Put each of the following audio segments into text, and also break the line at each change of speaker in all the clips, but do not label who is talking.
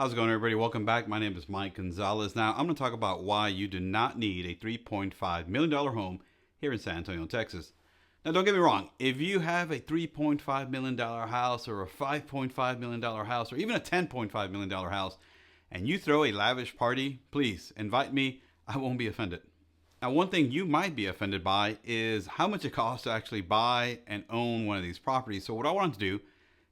How's it going, everybody? Welcome back. My name is Mike Gonzalez. Now, I'm going to talk about why you do not need a $3.5 million home here in San Antonio, Texas. Now, don't get me wrong. If you have a $3.5 million house or a $5.5 million house or even a $10.5 million house and you throw a lavish party, please invite me. I won't be offended. Now, one thing you might be offended by is how much it costs to actually buy and own one of these properties. So what I wanted to do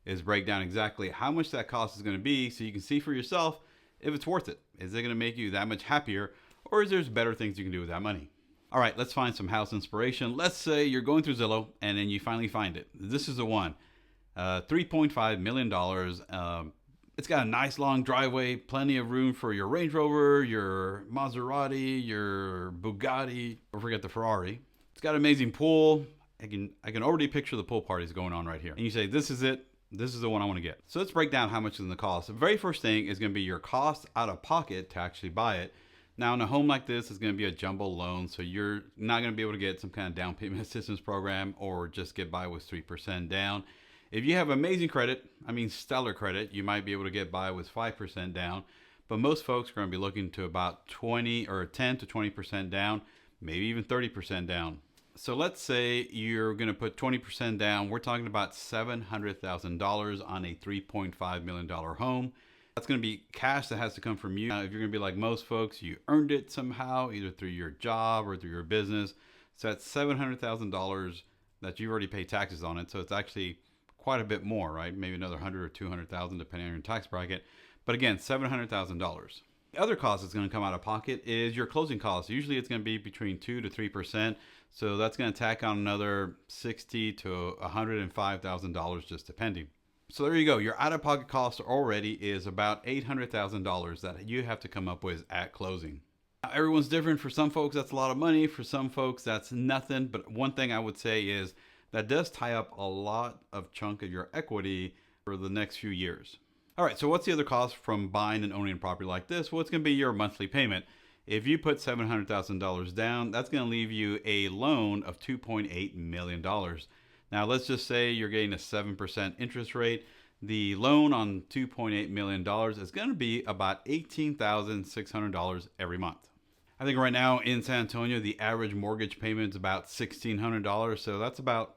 is break down exactly how much that cost is going to be so you can see for yourself if it's worth it. Is it going to make you that much happier, or is there better things you can do with that money? All right, let's find some house inspiration. Let's say you're going through Zillow and then you finally find it. This is the one. $3.5 million. It's got a nice long driveway, plenty of room for your Range Rover, your Maserati, your Bugatti, or forget the Ferrari. It's got an amazing pool. I can already picture the pool parties going on right here. And you say, this is it. This is the one I want to get. So let's break down how much is in the cost. The very first thing is going to be your cost out of pocket to actually buy it. Now, in a home like this, it's going to be a jumbo loan, so you're not going to be able to get some kind of down payment assistance program or just get by with 3% down. If you have amazing credit, stellar credit, you might be able to get by with 5% down. But most folks are going to be looking to about 20 or 10 to 20% down, maybe even 30% down. So let's say you're going to put 20% down. We're talking about $700,000 on a $3.5 million home. That's going to be cash that has to come from you. Now, if you're going to be like most folks, you earned it somehow, either through your job or through your business. So that's $700,000 that you've already paid taxes on it. So it's actually quite a bit more, right? Maybe another 100 or 200,000 depending on your tax bracket. But again, $700,000. The other cost that's going to come out of pocket is your closing costs. Usually it's going to be between 2 to 3%. So that's going to tack on another $60,000 to $105,000 just depending. So there you go. Your out-of-pocket cost already is about $800,000 that you have to come up with at closing. Now, everyone's different. For some folks, that's a lot of money. For some folks, that's nothing. But one thing I would say is that does tie up a lot of chunk of your equity for the next few years. All right, so what's the other cost from buying and owning a property like this? Well, it's going to be your monthly payment. If you put $700,000 down, that's going to leave you a loan of $2.8 million. Now, let's just say you're getting a 7% interest rate. The loan on $2.8 million is going to be about $18,600 every month. I think right now in San Antonio, the average mortgage payment is about $1,600. So that's about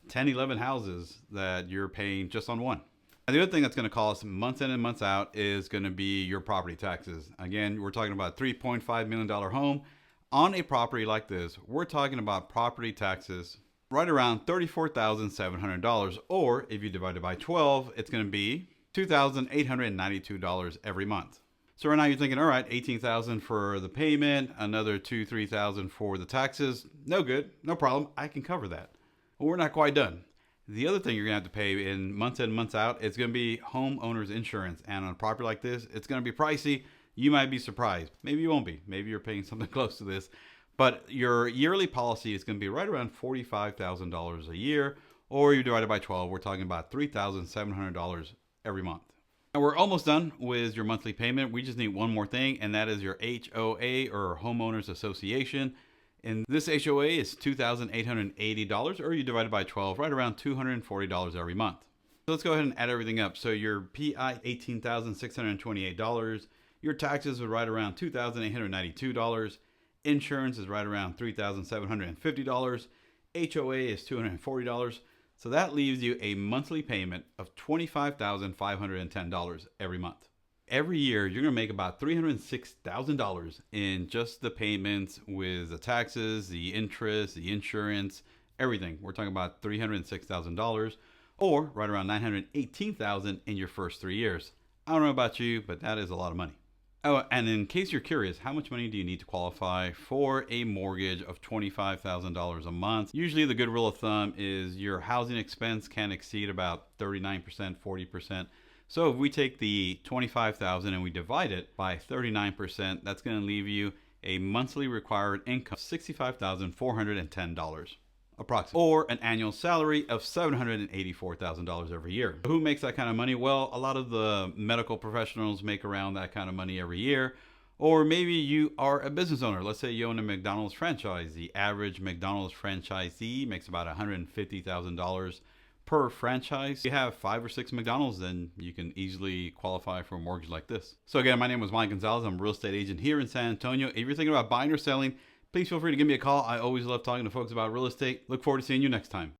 10, 11 houses that you're paying just on one. The other thing that's going to cost months in and months out is going to be your property taxes. Again, we're talking about a $3.5 million home. On a property like this, we're talking about property taxes right around $34,700. Or if you divide it by 12, it's going to be $2,892 every month. So right now you're thinking, all right, $18,000 for the payment, another $2,000, $3,000 for the taxes. No good, no problem. I can cover that. Well, we're not quite done. The other thing you're going to have to pay in and months out is going to be homeowner's insurance. And on a property like this, it's going to be pricey. You might be surprised. Maybe you won't be. Maybe you're paying something close to this. But your yearly policy is going to be right around $45,000 a year. Or you divide it by 12, we're talking about $3,700 every month. Now we're almost done with your monthly payment. We just need one more thing, and that is your HOA or Homeowners Association. And this HOA is $2,880, or you divide it by 12, right around $240 every month. So let's go ahead and add everything up. So your PI, $18,628. Your taxes are right around $2,892. Insurance is right around $3,750. HOA is $240. So that leaves you a monthly payment of $25,510 every month. Every year, you're going to make about $306,000 in just the payments with the taxes, the interest, the insurance, everything. We're talking about $306,000 or right around $918,000 in your first 3 years. I don't know about you, but that is a lot of money. Oh, and in case you're curious, how much money do you need to qualify for a mortgage of $25,000 a month? Usually the good rule of thumb is your housing expense can exceed about 39%, 40%. So if we take the $25,000 and we divide it by 39%, that's going to leave you a monthly required income of $65,410 approximately, or an annual salary of $784,000 every year. Who makes that kind of money? Well, a lot of the medical professionals make around that kind of money every year. Or maybe you are a business owner. Let's say you own a McDonald's franchise. The average McDonald's franchisee makes about $150,000 per franchise. If you have 5 or 6 McDonald's, then you can easily qualify for a mortgage like this. So again, my name is Mike Gonzalez. I'm a real estate agent here in San Antonio. If you're thinking about buying or selling, please feel free to give me a call. I always love talking to folks about real estate. Look forward to seeing you next time.